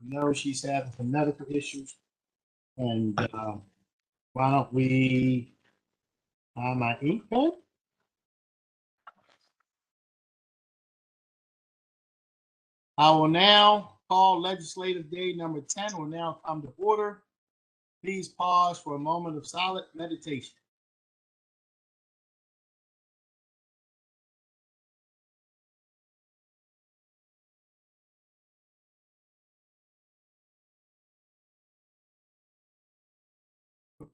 We know she's having some medical issues. And why don't we find my ink pen? I will now call legislative day number 10 will now come to order. Please pause for a moment of silent meditation.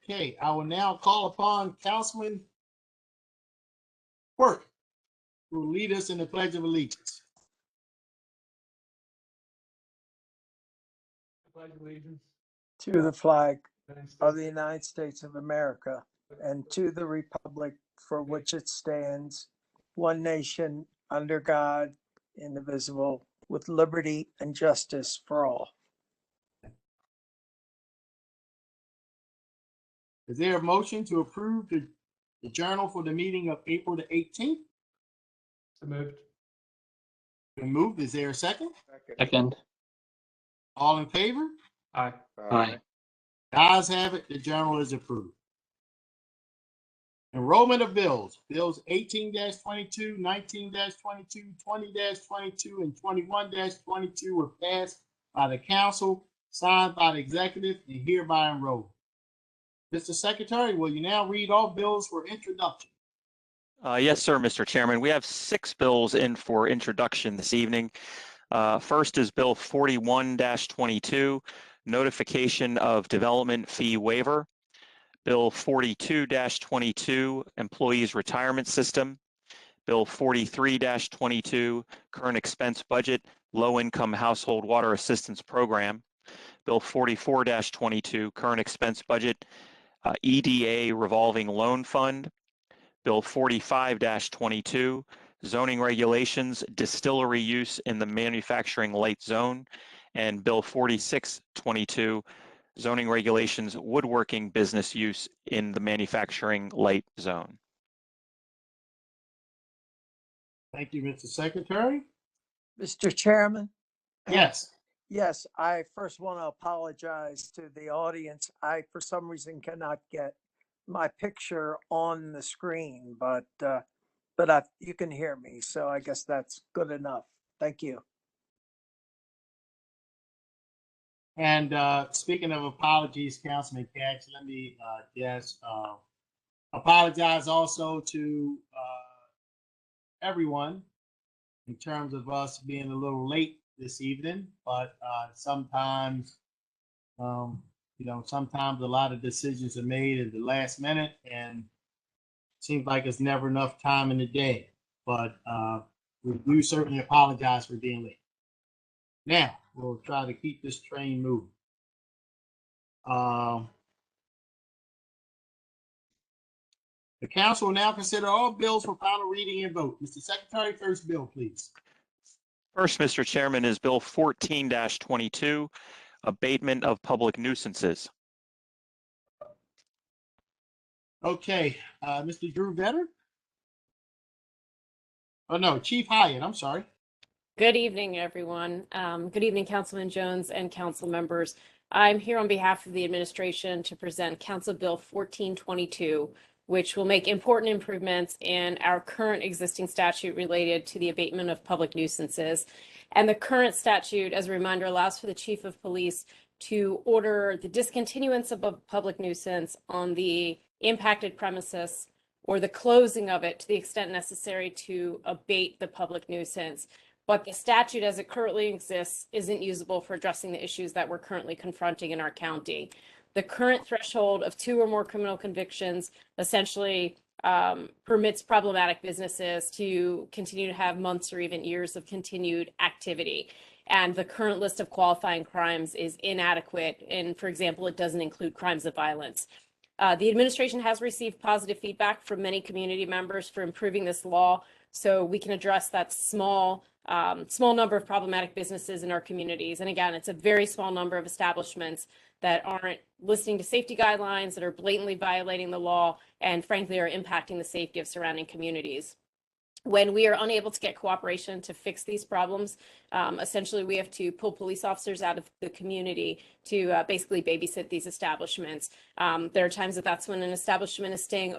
Okay, I will now call upon Councilman Quirk, who will lead us in the Pledge of Allegiance. Pledge allegiance to the flag to the United of States the United States of America and to the republic for which it stands, one nation, under God, indivisible, with liberty and justice for all. Is there a motion to approve the journal for the meeting of April the 18th? So moved. Been moved. Is there a second? Second. All in favor? Aye. Aye. The ayes have it. The journal is approved. Enrollment of bills. Bills 18-22, 19-22, 20-22, and 21-22 were passed by the council, signed by the executive, and hereby enrolled. Mr. Secretary, will you now read all bills for introduction? Yes, sir, Mr. Chairman. We have 6 bills in for introduction this evening. First is Bill 41-22, Notification of Development Fee Waiver. Bill 42-22, Employees Retirement System. Bill 43-22, Current Expense Budget, Low Income Household Water Assistance Program. Bill 44-22, Current Expense Budget, EDA Revolving Loan Fund. Bill 45-22, Zoning Regulations, Distillery Use in the Manufacturing Light Zone. And Bill 46-22, Zoning Regulations, Woodworking Business Use in the Manufacturing Light Zone. Thank you, Mr. Secretary. Mr. Chairman? Yes. Yes, I first want to apologize to the audience. I, for some reason, cannot get my picture on the screen, but you can hear me, so I guess that's good enough. Thank you. And speaking of apologies, Councilman Cash, let me apologize also to everyone in terms of us being a little late this evening, but sometimes, sometimes a lot of decisions are made at the last minute, and it seems like it's never enough time in the day. But we do certainly apologize for being late. Now we'll try to keep this train moving. The council will now consider all bills for final reading and vote. Mr. Secretary, first bill, please. First, Mr. Chairman, is Bill 14-22, Abatement of Public Nuisances. Okay, Mr. Drew Vetter? Oh, no, Chief Hyatt, I'm sorry. Good evening, everyone. Good evening, Councilman Jones and council members. I'm here on behalf of the administration to present Council Bill 1422, which will make important improvements in our current existing statute related to the abatement of public nuisances. And the current statute, as a reminder, allows for the chief of police to order the discontinuance of a public nuisance on the impacted premises or the closing of it to the extent necessary to abate the public nuisance. But the statute as it currently exists isn't usable for addressing the issues that we're currently confronting in our county. The current threshold of 2 or more criminal convictions essentially permits problematic businesses to continue to have months or even years of continued activity. And the current list of qualifying crimes is inadequate. And for example, it doesn't include crimes of violence. The administration has received positive feedback from many community members for improving this law so we can address that small number of problematic businesses in our communities. And again, it's a very small number of establishments that aren't listening to safety guidelines, that are blatantly violating the law, and frankly are impacting the safety of surrounding communities. When we are unable to get cooperation to fix these problems, essentially we have to pull police officers out of the community to basically babysit these establishments. There are times that that's when an establishment is staying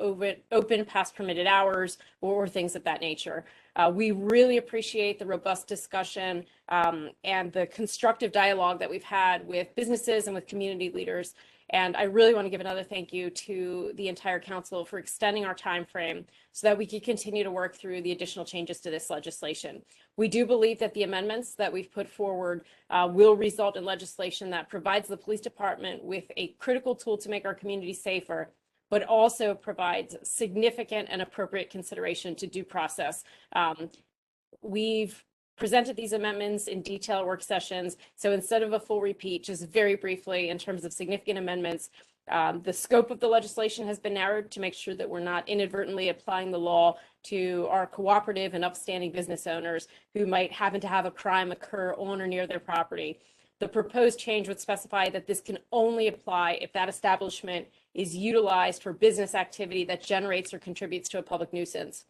open past permitted hours or things of that nature. We really appreciate the robust discussion and the constructive dialogue that we've had with businesses and with community leaders. And I really want to give another thank you to the entire council for extending our time frame so that we can continue to work through the additional changes to this legislation. We do believe that the amendments that we've put forward will result in legislation that provides the police department with a critical tool to make our community safer, but also provides significant and appropriate consideration to due process. We've presented these amendments in detail work sessions. So instead of a full repeat, just very briefly in terms of significant amendments, the scope of the legislation has been narrowed to make sure that we're not inadvertently applying the law to our cooperative and upstanding business owners who might happen to have a crime occur on or near their property. The proposed change would specify that this can only apply if that establishment is utilized for business activity that generates or contributes to a public nuisance.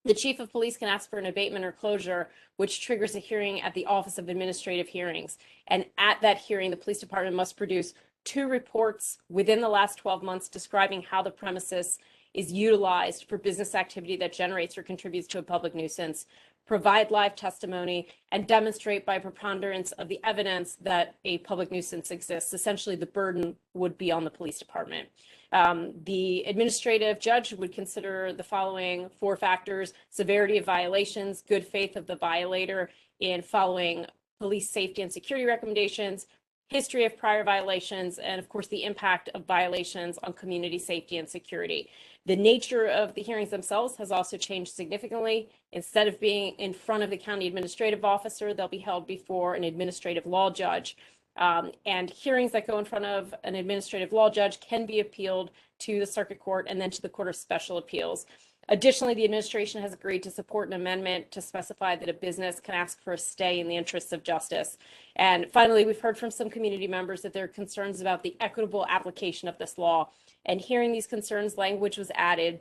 The chief of police can ask for an abatement or closure, which triggers a hearing at the Office of Administrative Hearings. And at that hearing, the police department must produce 2 reports within the last 12 months describing how the premises is utilized for business activity that generates or contributes to a public nuisance, provide live testimony, and demonstrate by preponderance of the evidence that a public nuisance exists. Essentially, the burden would be on the police department. The administrative judge would consider the following 4 factors: severity of violations, good faith of the violator in following police safety and security recommendations, history of prior violations, and of course the impact of violations on community safety and security. The nature of the hearings themselves has also changed significantly. Instead of being in front of the county administrative officer, they'll be held before an administrative law judge. And hearings that go in front of an administrative law judge can be appealed to the circuit court and then to the Court of Special Appeals. Additionally, the administration has agreed to support an amendment to specify that a business can ask for a stay in the interests of justice. And finally, we've heard from some community members that there are concerns about the equitable application of this law. And hearing these concerns, language was added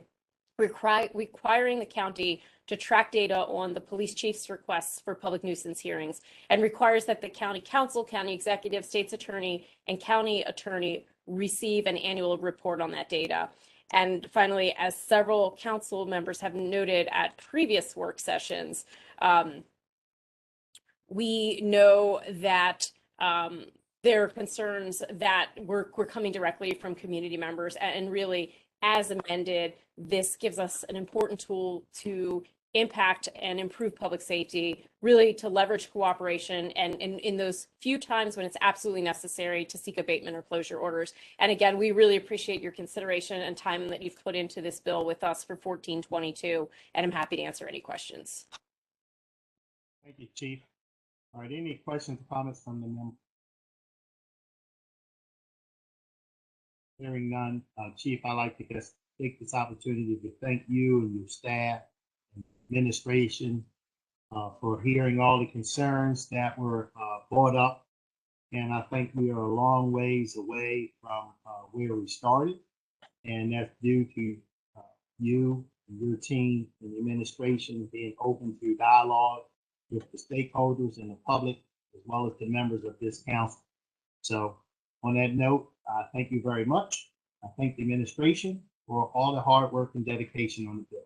requiring the county to track data on the police chief's requests for public nuisance hearings, and requires that the county council, county executive, state's attorney, and county attorney receive an annual report on that data. And finally, as several council members have noted at previous work sessions, we know that there are concerns that were coming directly from community members, and really, as amended, this gives us an important tool to impact and improve public safety, really to leverage cooperation and in those few times when it's absolutely necessary to seek abatement or closure orders. And again, we really appreciate your consideration and time that you've put into this bill with us for 1422, and I'm happy to answer any questions. Thank you, Chief. All right, any questions or comments from the member? Hearing none, Chief, I'd like to just take this opportunity to thank you and your staff and administration for hearing all the concerns that were brought up. And I think we are a long ways away from where we started. And that's due to you and your team and the administration being open to dialogue with the stakeholders and the public, as well as the members of this council. So on that note, thank you very much. I thank the administration for all the hard work and dedication on the bill.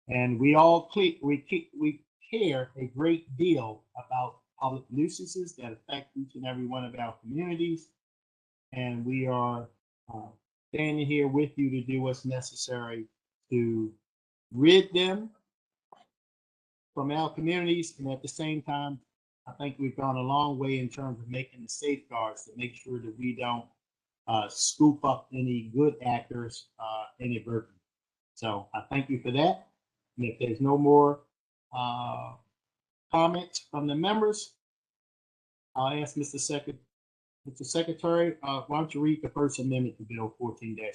And we all care a great deal about public nuisances that affect each and every one of our communities. And we are standing here with you to do what's necessary to rid them from our communities. And at the same time, I think we've gone a long way in terms of making the safeguards to make sure that we don't scoop up any good actors inadvertently. So I thank you for that. And if there's no more comments from the members, I'll ask Mr. Secretary, why don't you read the first amendment to Bill 14-22?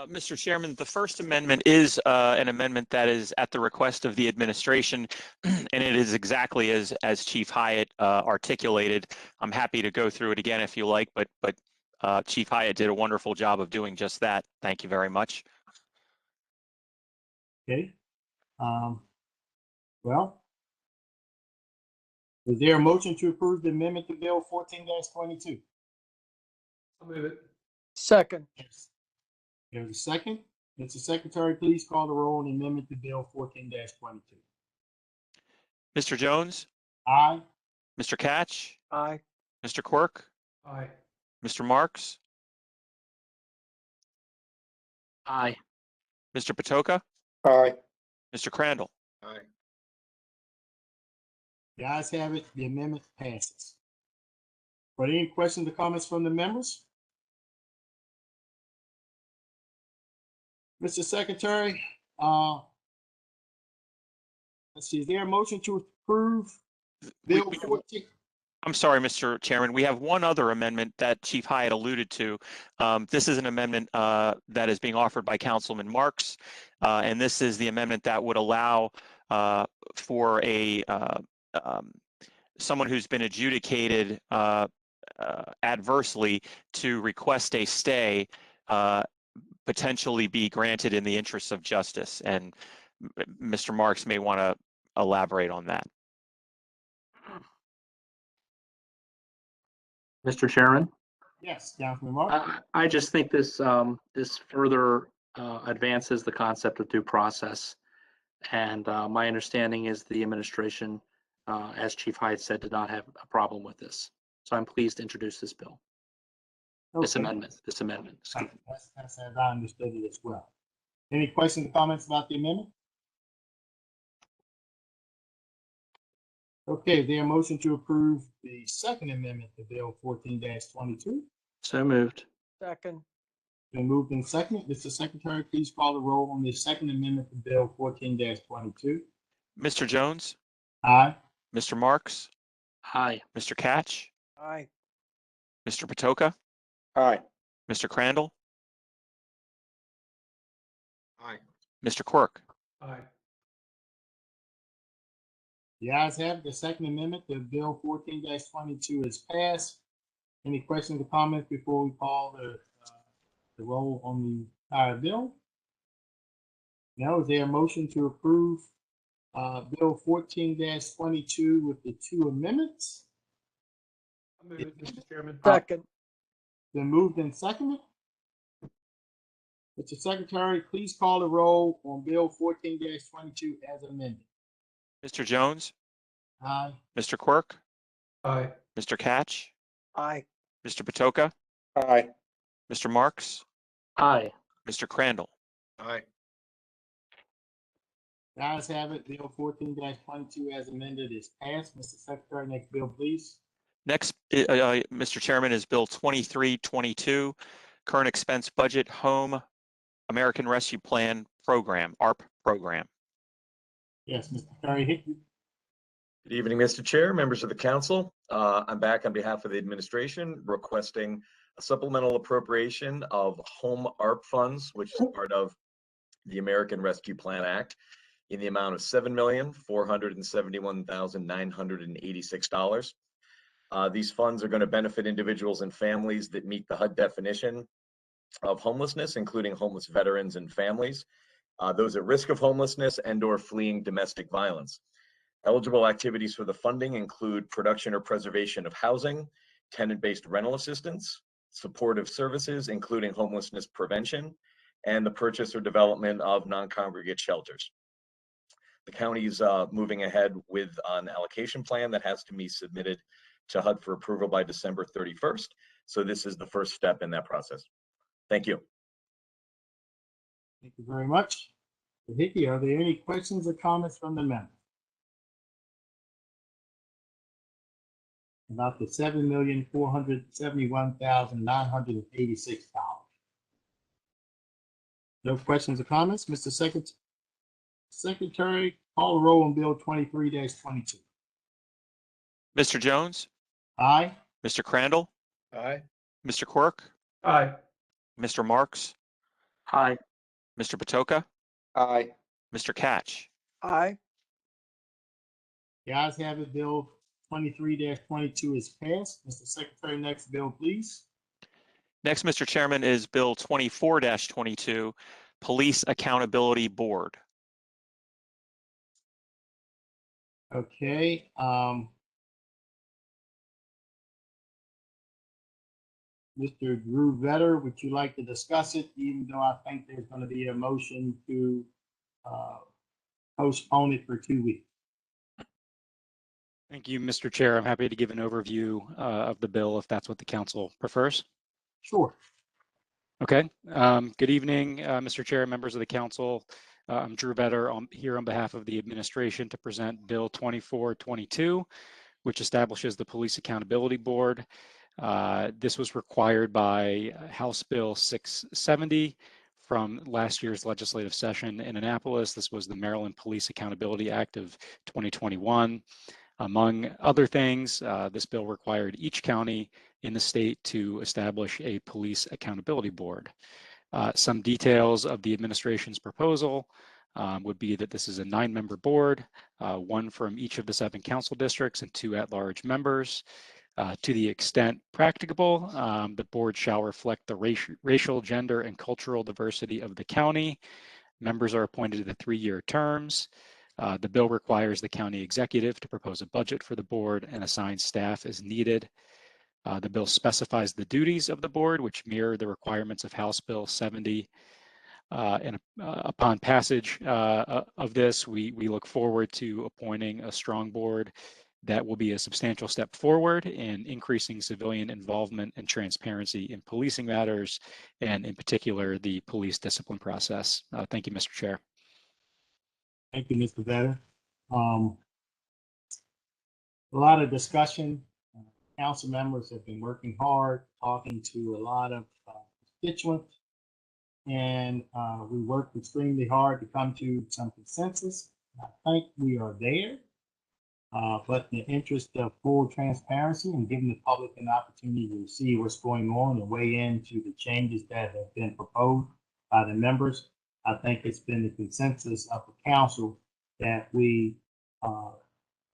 Mr. Chairman, the First Amendment is an amendment that is at the request of the administration, and it is exactly as Chief Hyatt articulated. I'm happy to go through it again if you like, but Chief Hyatt did a wonderful job of doing just that. Thank you very much. Okay. Well, is there a motion to approve the amendment to Bill 14-22? I'll move it. Second, Yes. There's a second. Mr. Secretary, please call the roll on the amendment to Bill 14-22. Mr. Jones, Aye. Mr. Catch, aye. Mr. Quirk, Aye. Mr. Marks, Aye. Mr. Patoka, Aye. Mr. Crandall. Aye. The ayes have it. The amendment passes. Are there any questions or comments from the members? Mr. Secretary, let's see, is there a motion to approve Bill we have- 14? I'm sorry, Mr. Chairman. We have one other amendment that Chief Hyatt alluded to. This is an amendment that is being offered by Councilman Marks, and this is the amendment that would allow for a someone who's been adjudicated adversely to request a stay, potentially be granted in the interests of justice. And Mr. Marks may want to elaborate on that. Mr. Chairman, Yes, Councilman Marks. I just think this further advances the concept of due process. And my understanding is the administration, as Chief Hyde said, did not have a problem with this. So I'm pleased to introduce this bill, this Okay. amendment, excuse me. That's as I understood it as well. Any questions or comments about the amendment? Okay, is there a motion to approve the second amendment to Bill 14-22? So moved. Second, Been moved and seconded. Mr. Secretary, please call the roll on the second amendment to Bill 14-22. Mr. Jones, Aye. Mr. Marks, Aye. Mr. Catch, aye. Mr. Patoka, Aye. Mr. Crandall, Aye. Mr. Quirk. Aye. The ayes have it. The second amendment to Bill 14-22 is passed. Any questions or comments before we call the roll on the entire bill? Now, is there a motion to approve Bill 14-22 with the two amendments? I'll move it, Mr. Chairman. Second, Been moved and seconded. Mr. Secretary, please call the roll on Bill 14-22 as amended. Mr. Jones, Aye. Mr. Quirk, Aye. Mr. Catch, aye. Mr. Patoka, Aye. Mr. Marks, Aye. Mr. Crandall. Aye. The ayes have it. Bill 14-22 as amended is passed. Mr. Secretary, next bill, please. Next, Mr. Chairman, is Bill 2322, Current Expense Budget Home American Rescue Plan Program, ARP program. Yes, Mr. Terry Hickey. Good evening, Mr. Chair, members of the council. I'm back on behalf of the administration requesting a supplemental appropriation of home ARP funds, which is part of the American Rescue Plan Act, in the amount of $7,471,986. These funds are going to benefit individuals and families that meet the HUD definition of homelessness, including homeless veterans and families, those at risk of homelessness and/or fleeing domestic violence. Eligible activities for the funding include production or preservation of housing, tenant-based rental assistance, supportive services, including homelessness prevention, and the purchase or development of non-congregate shelters. The county is moving ahead with an allocation plan that has to be submitted to HUD for approval by December 31st. So this is the first step in that process. Thank you. Thank you very much. Mr. Hickey, are there any questions or comments from the members about the $7,471,986? No questions or comments? Mr. Secretary, call the roll on Bill 23-22. Mr. Jones, Aye. Mr. Crandall, Aye. Mr. Quirk, Aye. Mr. Marks, Aye. Mr. Patoka, Aye. Mr. Catch. Aye. The ayes have it. Bill 23-22 is passed. Mr. Secretary, next bill, please. Next, Mr. Chairman, is Bill 24-22, Police Accountability Board. Okay, Mr. Drew Vetter, would you like to discuss it, even though I think there's gonna be a motion to, postpone it for 2 weeks? Thank you, Mr. Chair. I'm happy to give an overview of the bill if that's what the council prefers. Sure. Okay. Good evening, Mr. Chair, members of the council. I'm Drew Vetter here on behalf of the administration to present Bill 2422, which establishes the Police Accountability Board. This was required by House Bill 670 from last year's legislative session in Annapolis. This was the Maryland Police Accountability Act of 2021. Among other things, this bill required each county in the state to establish a police accountability board. Some details of the administration's proposal would be that this is a 9-member board, 1 from each of the 7 council districts and 2 at-large members. To the extent practicable, the board shall reflect the racial, gender, and cultural diversity of the county. Members are appointed to 3-year terms. The bill requires the county executive to propose a budget for the board and assign staff as needed. The bill specifies the duties of the board, which mirror the requirements of House Bill 70. And upon passage of this, we look forward to appointing a strong board that will be a substantial step forward in increasing civilian involvement and transparency in policing matters, and in particular, the police discipline process. Thank you, Mr. Chair. Thank you, Mr. Vetter. A lot of discussion. Council members have been working hard, talking to a lot of constituents, and we worked extremely hard to come to some consensus. I think we are there, but in the interest of full transparency and giving the public an opportunity to see what's going on and weigh into the changes that have been proposed by the members, I think it's been the consensus of the council that we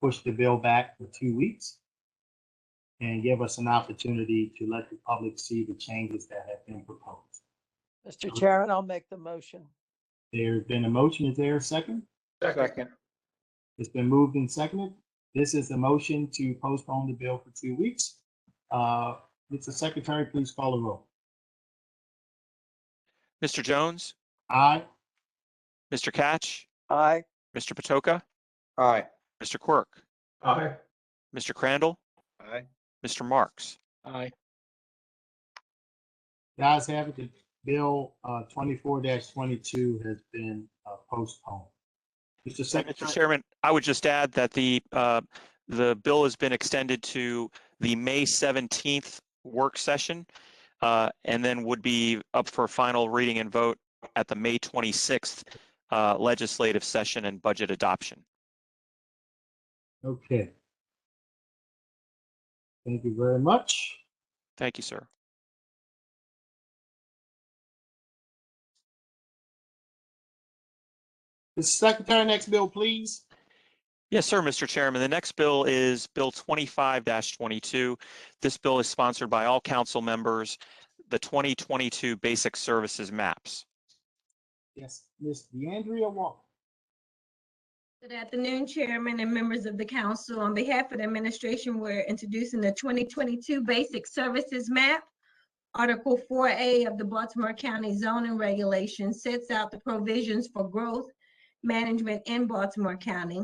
push the bill back for 2 weeks and give us an opportunity to let the public see the changes that have been proposed. Mr. Chairman, I'll make the motion. There's been a motion. Is there a second? Second. It's been moved and seconded. This is a motion to postpone the bill for 2 weeks. Mr. Secretary, please call the roll. Mr. Jones, Aye. Mr. Catch, Aye. Mr. Patoka, Aye. Mr. Quirk, Aye. Mr. Crandall, Aye. Mr. Marks. Aye. The ayes have it. The bill 24-22 has been postponed. Mr. Mr. Secretary. Chairman, I would just add that the bill has been extended to the May 17th work session, and then would be up for final reading and vote at the May 26th legislative session and budget adoption. Okay. Thank you very much. Thank you, sir. Mr. Secretary, next bill, please. Yes, sir, Mr. Chairman. The next bill is Bill 25-22. This bill is sponsored by all council members, the 2022 Basic Services Maps. Yes, Ms. DeAndrea Walker. Good afternoon, Chairman and members of the council. On behalf of the administration, we're introducing the 2022 Basic Services Map. Article 4A of the Baltimore County Zoning Regulations sets out the provisions for growth management in Baltimore County.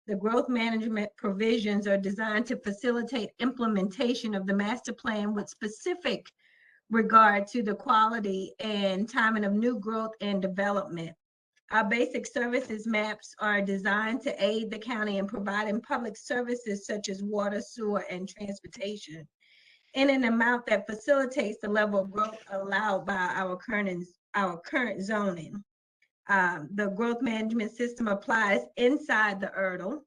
The growth management provisions are designed to facilitate implementation of the master plan with specific regard to the quality and timing of new growth and development. Our basic services maps are designed to aid the county in providing public services such as water, sewer, and transportation in an amount that facilitates the level of growth allowed by our current zoning. The growth management system applies inside the ERDL.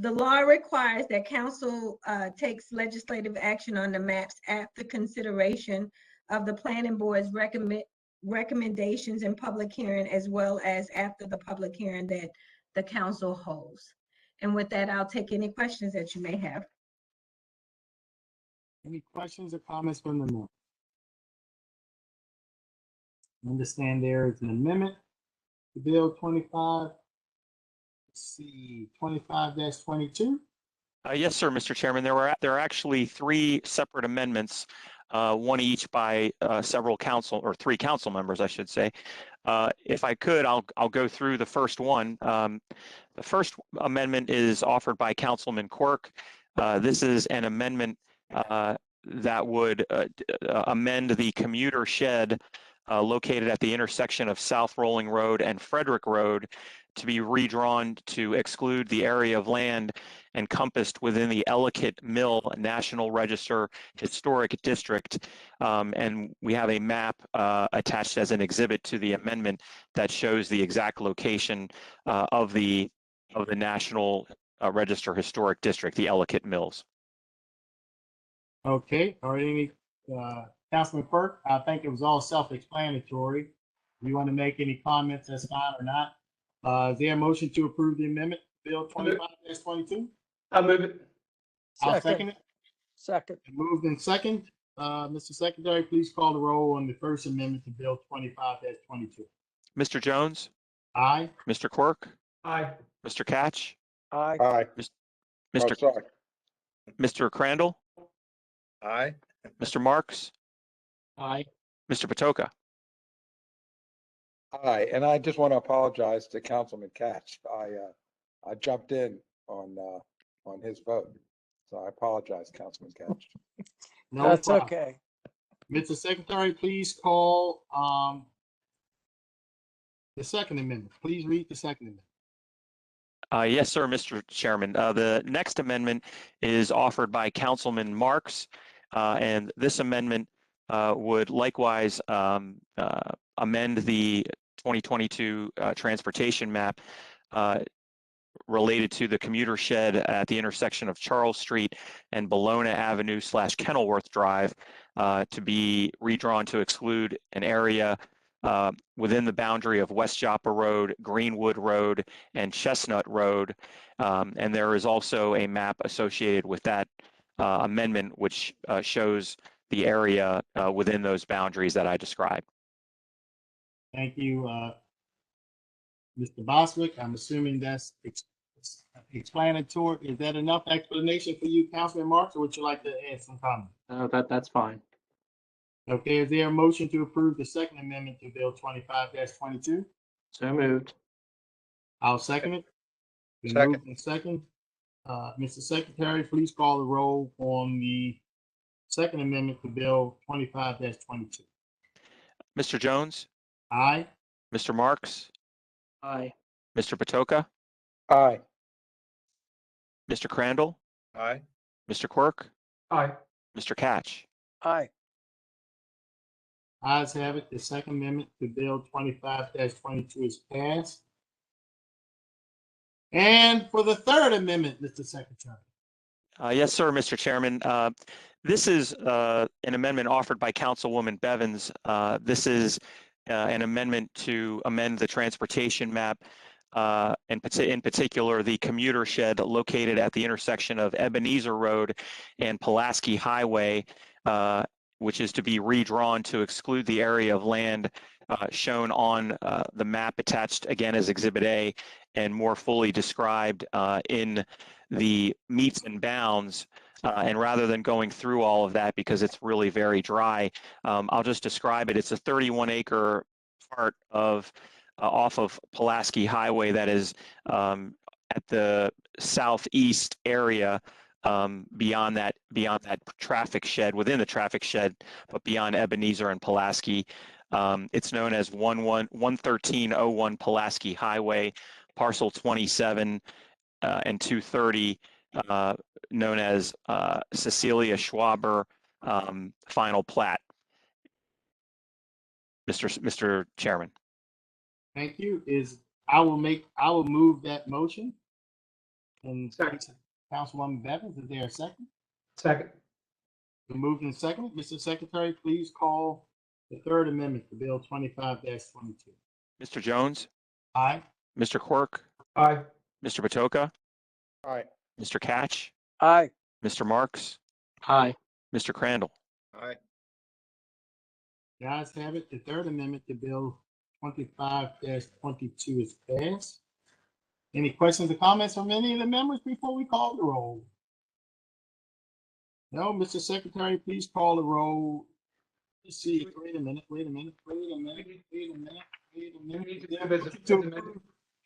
The law requires that council takes legislative action on the maps after consideration of the planning board's recommendations in public hearing, as well as after the public hearing that the council holds. And with that, I'll take any questions that you may have. Any questions or comments from the member? I understand there is an amendment to Bill 25. let's see, 25-22. Yes, sir, Mr. Chairman. There are actually three separate amendments, one each by several council, or three council members, I should say. If I could, I'll go through the first one. The first amendment is offered by Councilman Quirk. This is an amendment that would amend the commuter shed located at the intersection of South Rolling Road and Frederick Road to be redrawn to exclude the area of land encompassed within the Ellicott Mill National Register Historic District. And we have a map attached as an exhibit to the amendment that shows the exact location of the National Register Historic District, the Ellicott Mills. Okay, or any, Councilman Quirk, I think it was all self-explanatory. If you want to make any comments, that's fine or not. Is there a motion to approve the amendment, Bill 25-22? I'll move it. I'll second it. Second. Moved in second. Mr. Secretary, please call the roll on the first amendment to Bill 25-22. Mr. Jones, Aye. Mr. Quirk, Aye. Mr. Catch, Aye. Aye. Mr. Oh, sorry. Mr. Crandall, Aye. Mr. Marks, Aye. Mr. Patoka. Aye, and I just want to apologize to Councilman Katz. I jumped in on his vote, so I apologize, Councilman Katz. No That's problem. okay. Mr. Secretary, please call the second amendment. Please read the second amendment. Yes, sir, Mr. Chairman. The next amendment is offered by Councilman Marks, and this amendment would likewise amend the 2022 transportation map related to the commuter shed at the intersection of Charles Street and Bologna Avenue / Kenilworth Drive to be redrawn to exclude an area within the boundary of West Joppa Road, Greenwood Road, and Chestnut Road. And there is also a map associated with that amendment, which shows the area within those boundaries that I described. Thank you, Mr. Boswick. I'm assuming that's explanatory. Is that enough explanation for you, Councilman Marks, or would you like to add some comment? That's fine. Okay, is there a motion to approve the second amendment to Bill 25-22? So moved. I'll second it. Been Second. moved and second. Mr. Secretary, please call the roll on the second amendment to Bill 25-22. Mr. Jones, Aye. Mr. Marks, Aye. Mr. Patoka, Aye. Mr. Crandall, Aye. Mr. Quirk, Aye. Mr. Catch. Aye. Ayes have it. The second amendment to Bill 25-22 is passed. And for the third amendment, Mr. Secretary. Yes, sir, Mr. Chairman. This is an amendment offered by Councilwoman Bevins. This is an amendment to amend the transportation map, in particular, the commuter shed located at the intersection of Ebenezer Road and Pulaski Highway, which is to be redrawn to exclude the area of land shown on the map attached again as Exhibit A and more fully described in the meets and bounds. And rather than going through all of that because it's really very dry, I'll just describe it. It's a 31-acre part of off of Pulaski Highway that is at the southeast area beyond that traffic shed, within the traffic shed, but beyond Ebenezer and Pulaski. It's known as 11301 Pulaski Highway, parcel 27 and 230, known as Cecilia Schwaber final plat. Mr. Chairman. Thank you. I will move that motion. And Second. Councilwoman Bevins, is there a second? Second. Been moved and seconded. Mr. Secretary, please call the third amendment to Bill 25-22. Mr. Jones, Aye. Mr. Quirk, Aye. Mr. Patoka, Aye. Mr. Catch, Aye. Mr. Marks, Aye. Mr. Crandall. Aye. The ayes have it. The third amendment to Bill 25-22 is passed. Any questions or comments from any of the members before we call the roll? No, Mr. Secretary, please call the roll. Let's see, wait a minute.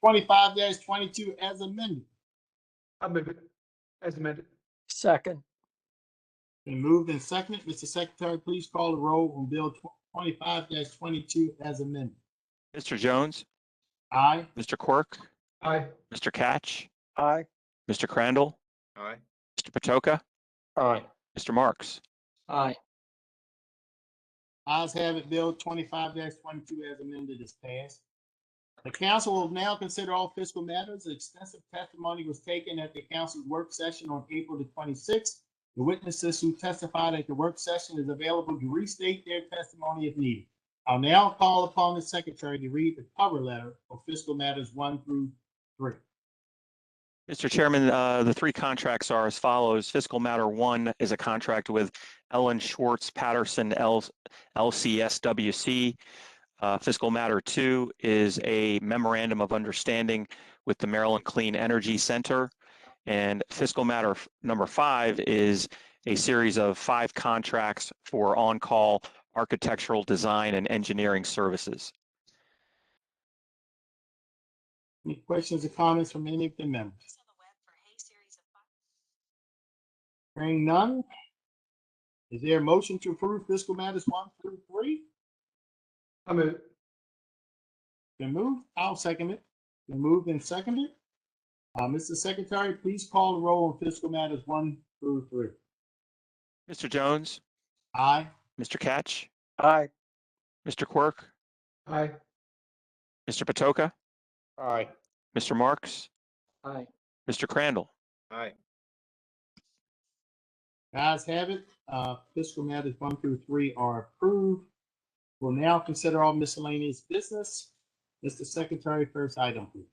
25-22 as amended. I'll move it as amended. Second. Been moved and seconded. Mr. Secretary, please call the roll on Bill 25-22 as amended. Mr. Jones, Aye. Mr. Quirk, Aye. Mr. Catch, Aye. Mr. Crandall, Aye. Mr. Patoka, Aye. Mr. Marks. Aye. Ayes have it, Bill 25-22 as amended is passed. The council will now consider all fiscal matters. Extensive testimony was taken at the council's work session on April the 26th. The witnesses who testified at the work session is available to restate their testimony if needed. I'll now call upon the secretary to read the cover letter for fiscal matters 1 through 3. Mr. Chairman, the three contracts are as follows. Fiscal Matter 1 is a contract with Ellen Schwartz Patterson LCSWC. Fiscal Matter 2 is a memorandum of understanding with the Maryland Clean Energy Center. And Fiscal Matter number 5 is a series of 5 contracts for on-call architectural design and engineering services. Any questions or comments from any of the members? Hearing none. Is there a motion to approve fiscal matters 1 through 3? I'll move it. Been moved. I'll second it. Been moved and seconded. Mr. Secretary, please call the roll on fiscal matters 1 through 3. Mr. Jones, Aye. Mr. Catch, Aye. Mr. Quirk, Aye. Mr. Patoka, Aye. Mr. Marks, Aye. Mr. Crandall. Aye. Guys have it. Fiscal matters 1 through 3 are approved. We'll now consider all miscellaneous business. Mr. Secretary, first item, please.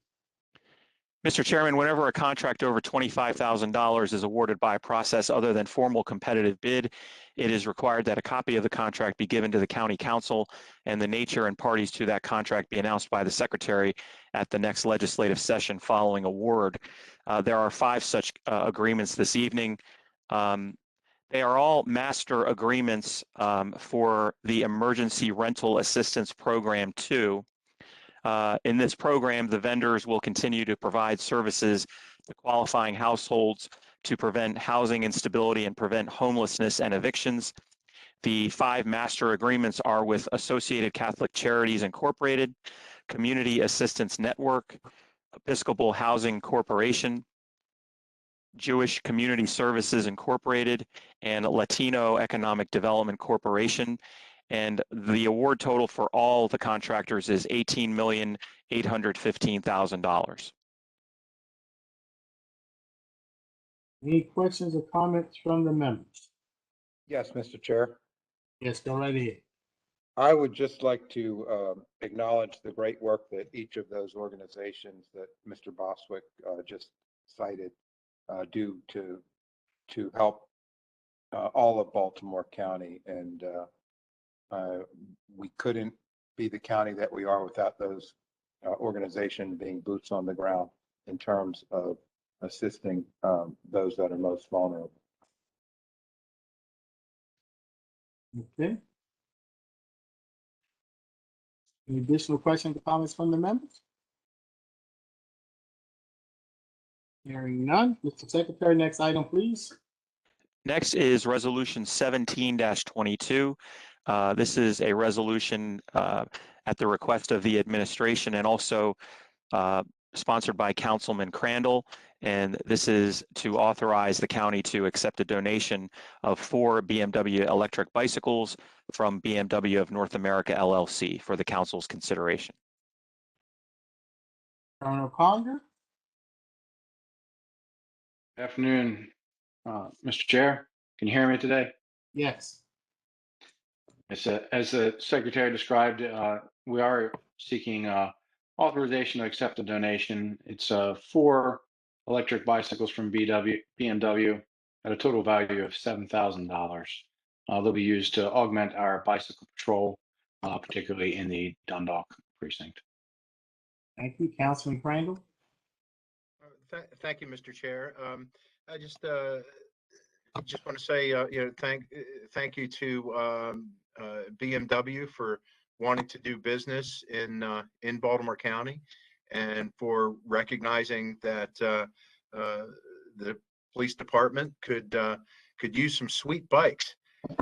Mr. Chairman, whenever a contract over $25,000 is awarded by a process other than formal competitive bid, it is required that a copy of the contract be given to the county council and the nature and parties to that contract be announced by the secretary at the next legislative session following award. There are 5 such agreements this evening. They are all master agreements for the Emergency Rental Assistance Program 2. In this program, the vendors will continue to provide services to qualifying households to prevent housing instability and prevent homelessness and evictions. The 5 master agreements are with Associated Catholic Charities Incorporated, Community Assistance Network, Episcopal Housing Corporation, Jewish Community Services Incorporated, and Latino Economic Development Corporation. And the award total for all the contractors is $18,815,000. Any questions or comments from the members? Yes, Mr. Chair. Yes, go right ahead. I would just like to acknowledge the great work that each of those organizations that Mr. Boswick just cited do to help all of Baltimore County. And we couldn't be the county that we are without those organizations being boots on the ground in terms of assisting those that are most vulnerable. Okay. Any additional questions or comments from the members? Hearing none. Mr. Secretary, next item, please. Next is Resolution 17-22. This is a resolution at the request of the administration and also sponsored by Councilman Crandall. And this is to authorize the county to accept a donation of 4 BMW electric bicycles from BMW of North America LLC for the council's consideration. Colonel Conger. Afternoon, Mr. Chair. Can you hear me today? Yes. As the Secretary described, we are seeking authorization to accept the donation. It's 4 electric bicycles from BMW at a total value of $7,000. They'll be used to augment our bicycle patrol, particularly in the Dundalk precinct. Thank you, Councilman Crandall. Thank you, Mr. Chair. I just want to say, thank you to BMW for wanting to do business in Baltimore County, and for recognizing that the police department could use some sweet bikes.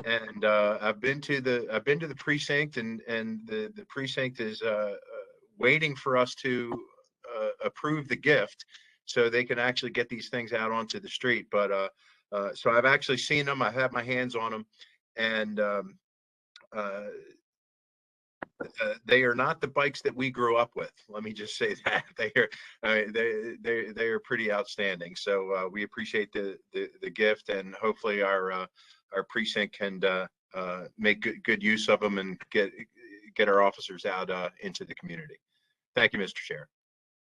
And I've been to the precinct, and the precinct is waiting for us to approve the gift so they can actually get these things out onto the street. But so I've actually seen them. I have my hands on them, and they are not the bikes that we grew up with. Let me just say that they are pretty outstanding. So we appreciate the gift, and hopefully our precinct can make good use of them and get our officers out into the community. Thank you, Mr. Chair.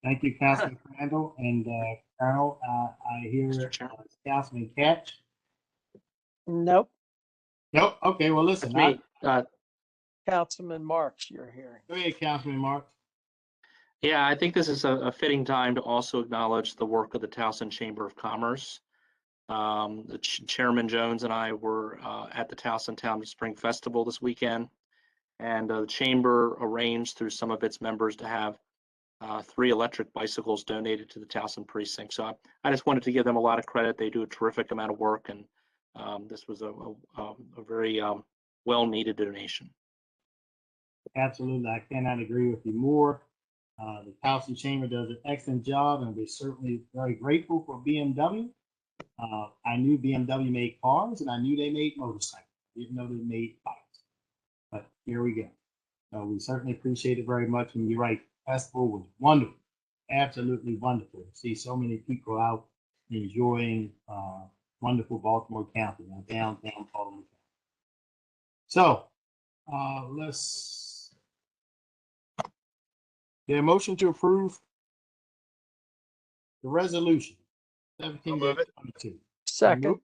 Thank you, Councilman Crandall. And Colonel, I hear Councilman Catch. Nope. Nope. Okay, well, listen. That's me. Councilman Marks, you're hearing. Go ahead, Councilman Marks. Yeah, I think this is a fitting time to also acknowledge the work of the Towson Chamber of Commerce. Chairman Jones and I were at the Towson Town Spring Festival this weekend, and the Chamber arranged through some of its members to have 3 electric bicycles donated to the Towson precinct. So I just wanted to give them a lot of credit. They do a terrific amount of work, and this was a very well-needed donation. Absolutely. I cannot agree with you more. The Towson Chamber does an excellent job, and we're certainly very grateful for BMW. I knew BMW made cars, and I knew they made motorcycles, even though they made bikes. But here we go. So we certainly appreciate it very much. And you're right, the festival was wonderful, absolutely wonderful to see so many people out enjoying wonderful Baltimore County, downtown Baltimore County. So let's get a motion to approve the resolution 17-22. Second.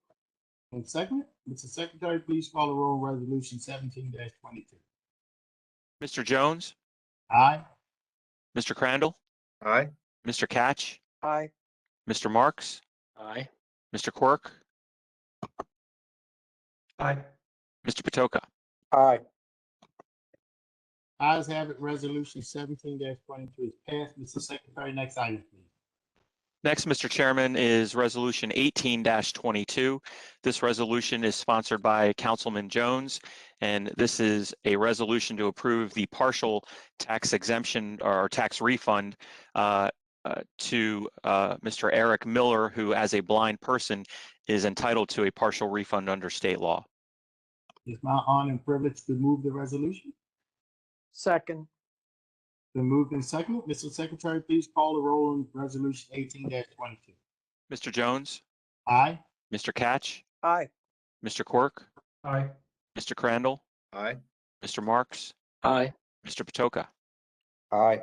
And second, Mr. Secretary, please call the roll on resolution 17-22. Mr. Jones, Aye. Mr. Crandall, Aye. Mr. Catch, Aye. Mr. Marks, Aye. Mr. Quirk, Aye. Mr. Patoka. Aye. Ayes have it, resolution 17-22 is passed. Mr. Secretary, next item, please. Next, Mr. Chairman, is Resolution 18-22. This resolution is sponsored by Councilman Jones, and this is a resolution to approve the partial tax exemption or tax refund to Mr. Eric Miller, who, as a blind person, is entitled to a partial refund under state law. It's my honor and privilege to move the resolution. Second. Been moved and seconded. Mr. Secretary, please call the roll on resolution 18-22. Mr. Jones, Aye. Mr. Catch, Aye. Mr. Quirk, Aye. Mr. Crandall, Aye. Mr. Marks, Aye. Mr. Patoka. Aye.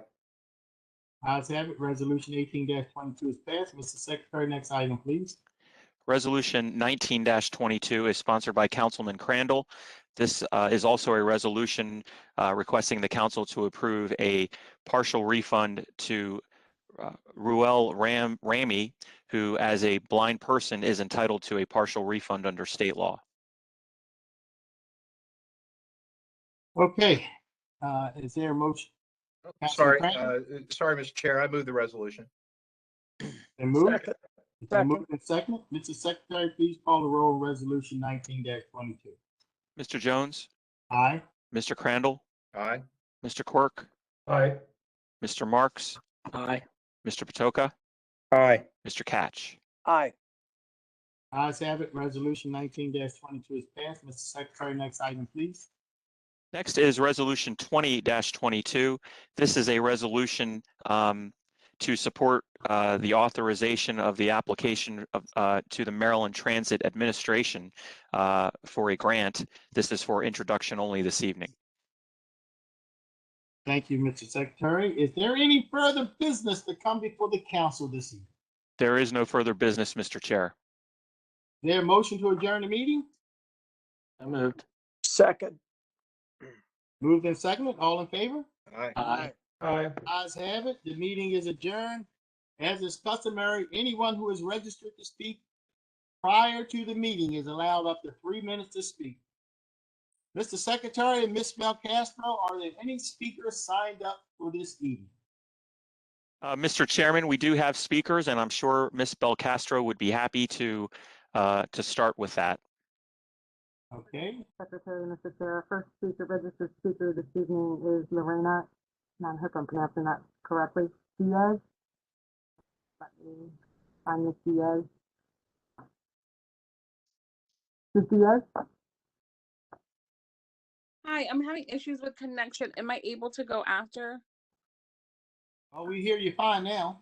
Ayes have it, resolution 18-22 is passed. Mr. Secretary, next item, please. Resolution 19-22 is sponsored by Councilman Crandall. This is also a resolution requesting the council to approve a partial refund to Ruel Ramy, who, as a blind person, is entitled to a partial refund under state law. Okay, is there a motion? Sorry, Councilman sorry, Mr. Chair. I move the resolution. Been moved. Second. It's been moved and seconded. Mr. Secretary, please call the roll on resolution 19-22. Mr. Jones, Aye. Mr. Crandall, Aye. Mr. Quirk, Aye. Mr. Marks, Aye. Mr. Patoka, Aye. Mr. Catch. Aye. Ayes have it, resolution 19-22 is passed. Mr. Secretary, next item, please. Next is Resolution 20-22. This is a resolution to support the authorization of the application of, to the Maryland Transit Administration for a grant. This is for introduction only this evening. Thank you, Mr. Secretary. Is there any further business to come before the council this evening? There is no further business, Mr. Chair. Is there a motion to adjourn the meeting? So moved. Second. Moved and seconded. All in favor? Aye. Aye. Aye. Ayes have it. The meeting is adjourned. As is customary, anyone who is registered to speak prior to the meeting is allowed up to 3 minutes to speak. Mr. Secretary and Ms. Belcastro, are there any speakers signed up for this evening? Mr. Chairman, we do have speakers, and I'm sure Ms. Belcastro would be happy to start with that. Okay, Secretary, Mr. Chair, first speaker, registered speaker this evening is Lorena, and I hope I'm pronouncing that correctly, Diaz. Let me find Ms. Diaz. Ms. Diaz? Hi, I'm having issues with connection. Am I able to go after? oh, we hear you fine now.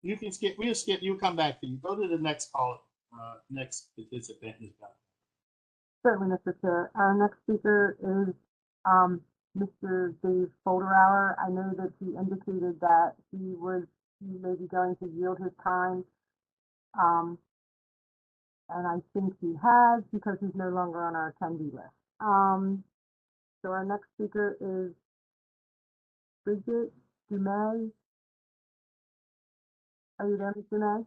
You can skip, we'll skip, you'll come back to you. Go to the next call, next participant. Certainly, Mr. Chair. Our next speaker is Mr. Dave Folderauer. I know that he indicated that he may be going to yield his time. And I think he has because he's no longer on our attendee list. So our next speaker is Bridget Dumais. Are you there, Ms. Dumais?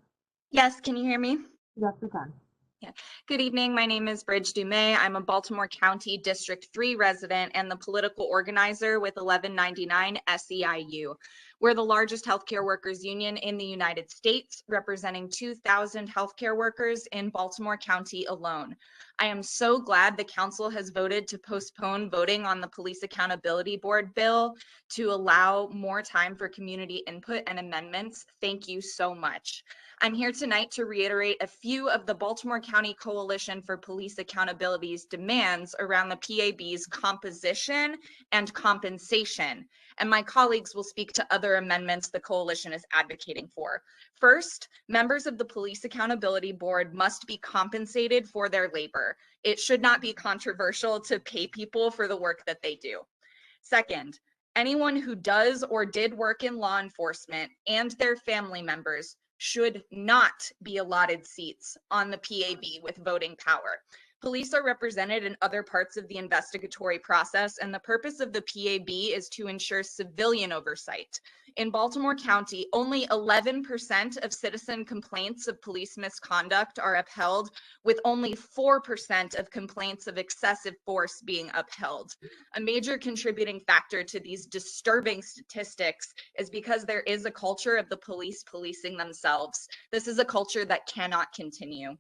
Yes, can you hear me? Yes, we can. Yeah. Good evening. My name is Bridge Dumais. I'm a Baltimore County District 3 resident and the political organizer with 1199 SEIU. We're the largest healthcare workers union in the United States, representing 2,000 healthcare workers in Baltimore County alone. I am so glad the council has voted to postpone voting on the Police Accountability Board bill to allow more time for community input and amendments. Thank you so much. I'm here tonight to reiterate a few of the Baltimore County Coalition for Police Accountability's demands around the PAB's composition and compensation, and my colleagues will speak to other amendments the coalition is advocating for. First, members of the Police Accountability Board must be compensated for their labor. It should not be controversial to pay people for the work that they do. Second, anyone who does or did work in law enforcement and their family members should not be allotted seats on the PAB with voting power. Police are represented in other parts of the investigatory process, and the purpose of the PAB is to ensure civilian oversight. In Baltimore County, only 11% of citizen complaints of police misconduct are upheld, with only 4% of complaints of excessive force being upheld. A major contributing factor to these disturbing statistics is because there is a culture of the police policing themselves. This is a culture that cannot continue.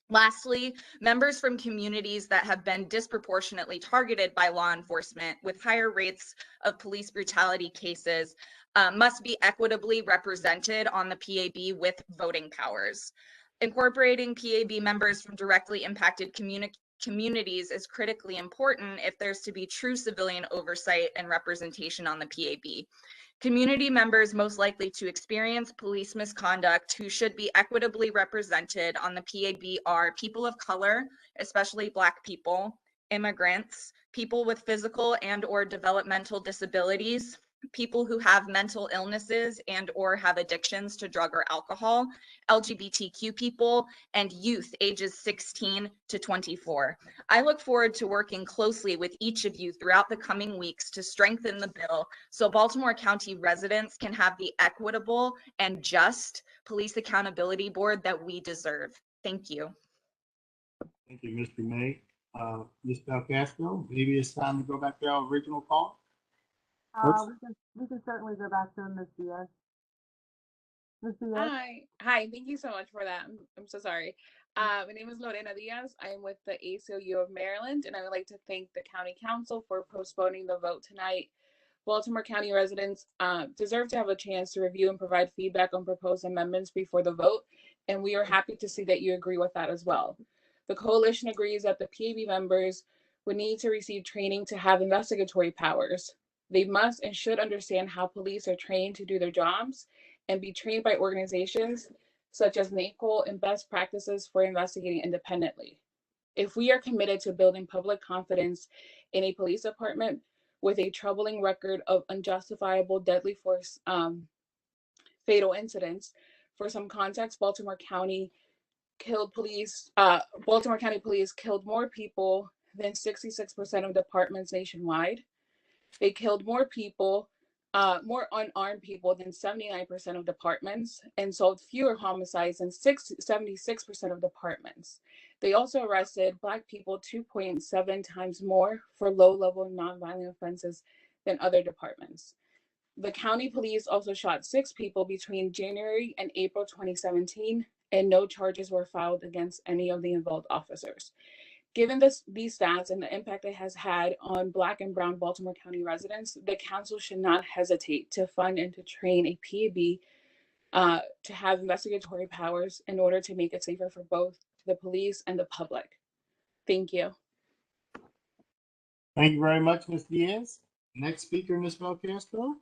Lastly, members from communities that have been disproportionately targeted by law enforcement with higher rates of police brutality cases must be equitably represented on the PAB with voting powers. Incorporating PAB members from directly impacted communities is critically important if there's to be true civilian oversight and representation on the PAB. Community members most likely to experience police misconduct who should be equitably represented on the PAB are people of color, especially Black people, immigrants, people with physical and/or developmental disabilities, people who have mental illnesses and/or have addictions to drug or alcohol, LGBTQ people, and youth ages 16 to 24. I look forward to working closely with each of you throughout the coming weeks to strengthen the bill so Baltimore County residents can have the equitable and just police accountability board that we deserve. Thank you. Thank you, Mr. May. Ms. Belcastro, maybe it's time to go back to our original call. We can certainly go back to Ms. Diaz. Ms. Diaz? Hi, thank you so much for that. I'm so sorry. My name is Lorena Diaz. I'm with the ACLU of Maryland, and I would like to thank the County Council for postponing the vote tonight. Baltimore County residents deserve to have a chance to review and provide feedback on proposed amendments before the vote, and we are happy to see that you agree with that as well. The coalition agrees that the PAB members would need to receive training to have investigatory powers. They must and should understand how police are trained to do their jobs and be trained by organizations such as NACOL and best practices for investigating independently. If we are committed to building public confidence in a police department with a troubling record of unjustifiable deadly force fatal incidents, for some context, Baltimore County police killed more people than 66% of departments nationwide. They killed more people more unarmed people than 79% of departments, and solved fewer homicides than 76% of departments. They also arrested Black people 2.7 times more for low-level nonviolent offenses than other departments. The county police also shot 6 people between January and April 2017, and no charges were filed against any of the involved officers. Given these stats and the impact it has had on Black and Brown Baltimore County residents, the council should not hesitate to fund and to train a PAB to have investigatory powers in order to make it safer for both the police and the public. Thank you. Thank you very much, Ms. Diaz. Next speaker, Ms. Belcastro.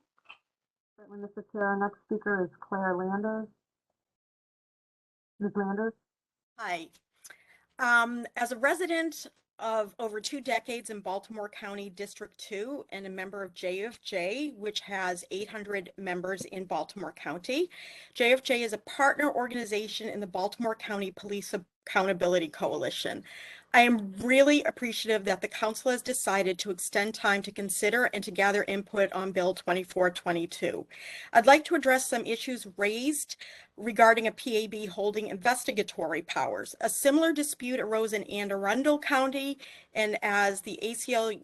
Certainly, Mr. Chair. Our next speaker is Claire Landers. Ms. Landers? Hi. As a resident of over 2 decades in Baltimore County District 2 and a member of JFJ, which has 800 members in Baltimore County, JFJ is a partner organization in the Baltimore County Police Accountability Coalition. I am really appreciative that the council has decided to extend time to consider and to gather input on Bill 2422. I'd like to address some issues raised regarding a PAB holding investigatory powers. A similar dispute arose in Anne Arundel County, and as the ACLU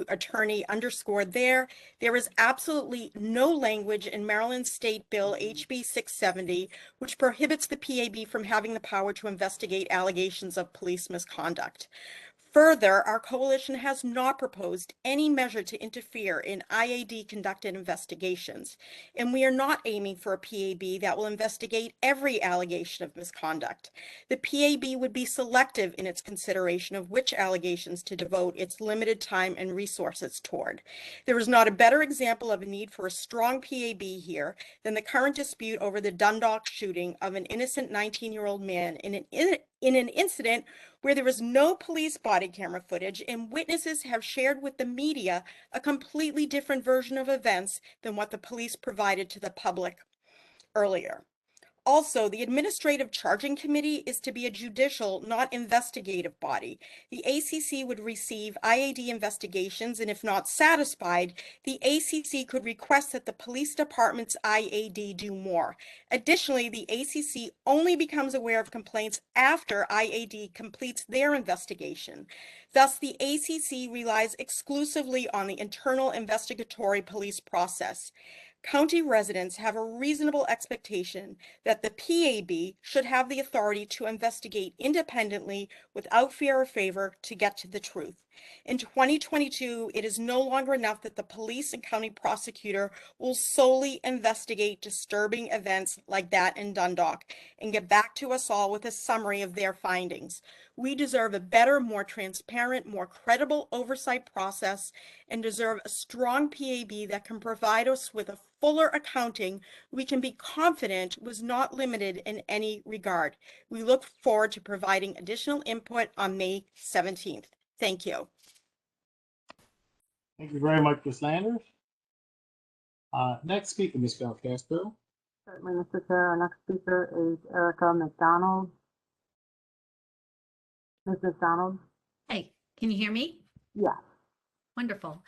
attorney underscored there is absolutely no language in Maryland State Bill HB 670 which prohibits the PAB from having the power to investigate allegations of police misconduct. Further, our coalition has not proposed any measure to interfere in IAD conducted investigations, and we are not aiming for a PAB that will investigate every allegation of misconduct. The PAB would be selective in its consideration of which allegations to devote its limited time and resources toward. There is not a better example of a need for a strong PAB here than the current dispute over the Dundalk shooting of an innocent 19-year-old man in an incident where there was no police body camera footage, and witnesses have shared with the media a completely different version of events than what the police provided to the public earlier. Also, the Administrative Charging Committee is to be a judicial, not investigative body. The ACC would receive IAD investigations, and if not satisfied, the ACC could request that the police department's IAD do more. Additionally, the ACC only becomes aware of complaints after IAD completes their investigation. Thus, the ACC relies exclusively on the internal investigatory police process. County residents have a reasonable expectation that the PAB should have the authority to investigate independently without fear or favor to get to the truth. In 2022, it is no longer enough that the police and county prosecutor will solely investigate disturbing events like that in Dundalk and get back to us all with a summary of their findings. We deserve a better, more transparent, more credible oversight process and deserve a strong PAB that can provide us with a fuller accounting we can be confident was not limited in any regard. We look forward to providing additional input on May 17th. Thank you. Thank you very much, Ms. Landers. Next speaker, Ms. Belcastro. Certainly, Mr. Chair. Our next speaker is Erica McDonald. Ms. McDonald? Hey, can you hear me? Yes. Wonderful.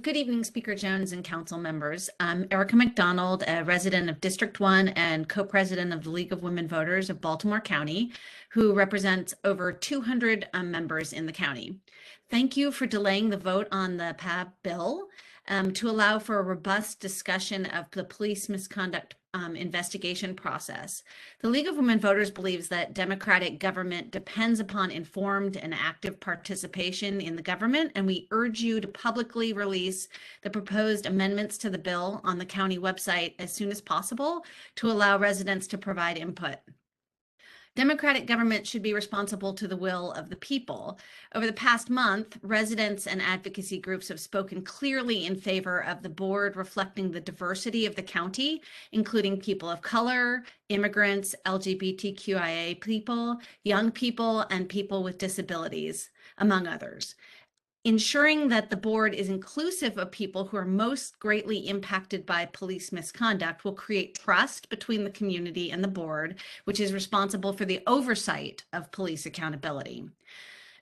Good evening, Speaker Jones and council members. I'm Erica McDonald, a resident of District 1 and co-president of the League of Women Voters of Baltimore County, who represents over 200 members in the county. Thank you for delaying the vote on the PAB bill to allow for a robust discussion of the police misconduct investigation process. The League of Women Voters believes that democratic government depends upon informed and active participation in the government, and we urge you to publicly release the proposed amendments to the bill on the county website as soon as possible to allow residents to provide input. Democratic government should be responsible to the will of the people. Over the past month, residents and advocacy groups have spoken clearly in favor of the board reflecting the diversity of the county, including people of color, immigrants, LGBTQIA people, young people, and people with disabilities, among others. Ensuring that the board is inclusive of people who are most greatly impacted by police misconduct will create trust between the community and the board, which is responsible for the oversight of police accountability.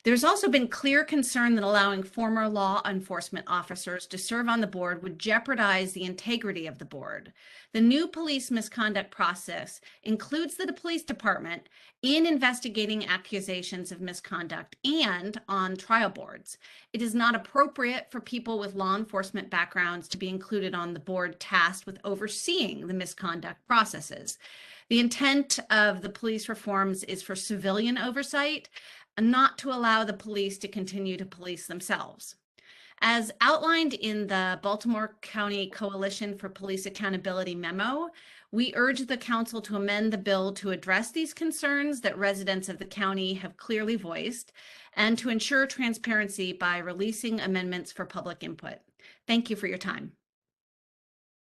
There's also been clear concern that allowing former law enforcement officers to serve on the board would jeopardize the integrity of the board. The new police misconduct process includes the police department in investigating accusations of misconduct and on trial boards. It is not appropriate for people with law enforcement backgrounds to be included on the board tasked with overseeing the misconduct processes. The intent of the police reforms is for civilian oversight, not to allow the police to continue to police themselves. As outlined in the Baltimore County Coalition for Police Accountability memo, we urge the council to amend the bill to address these concerns that residents of the county have clearly voiced and to ensure transparency by releasing amendments for public input. Thank you for your time.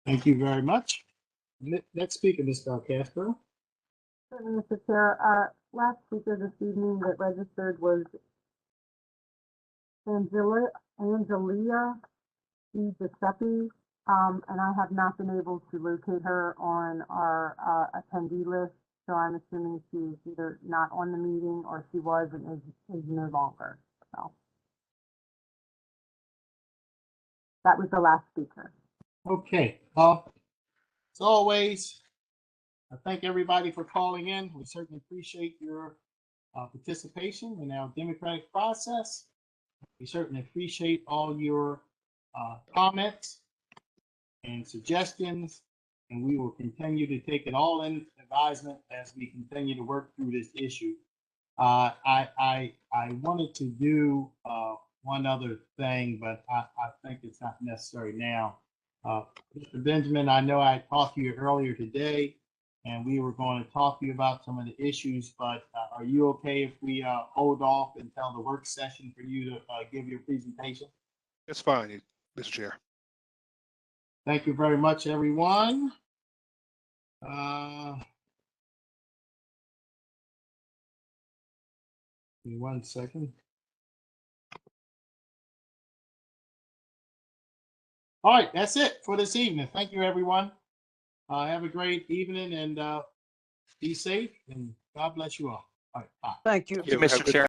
Thank you very much. Next speaker, Ms. Belcastro. Certainly, Mr. Chair. Last speaker this evening that registered was Angelia E. Giuseppe, and I have not been able to locate her on our attendee list, so I'm assuming she's either not on the meeting or she was and is no longer. So that was the last speaker. Okay. As always, I thank everybody for calling in. We certainly appreciate your participation in our democratic process. We certainly appreciate all your comments and suggestions, and we will continue to take it all in advisement as we continue to work through this issue. I wanted to do one other thing, but I think it's not necessary now. Mr. Benjamin, I know I talked to you earlier today, and we were going to talk to you about some of the issues, but are you okay if we hold off until the work session for you to give your presentation? That's fine, Mr. Chair. Thank you very much, everyone. Give me 1 second. All right, that's it for this evening. Thank you, everyone. Have a great evening and be safe, and God bless you all. All right, bye. Thank you. Mr. Chair.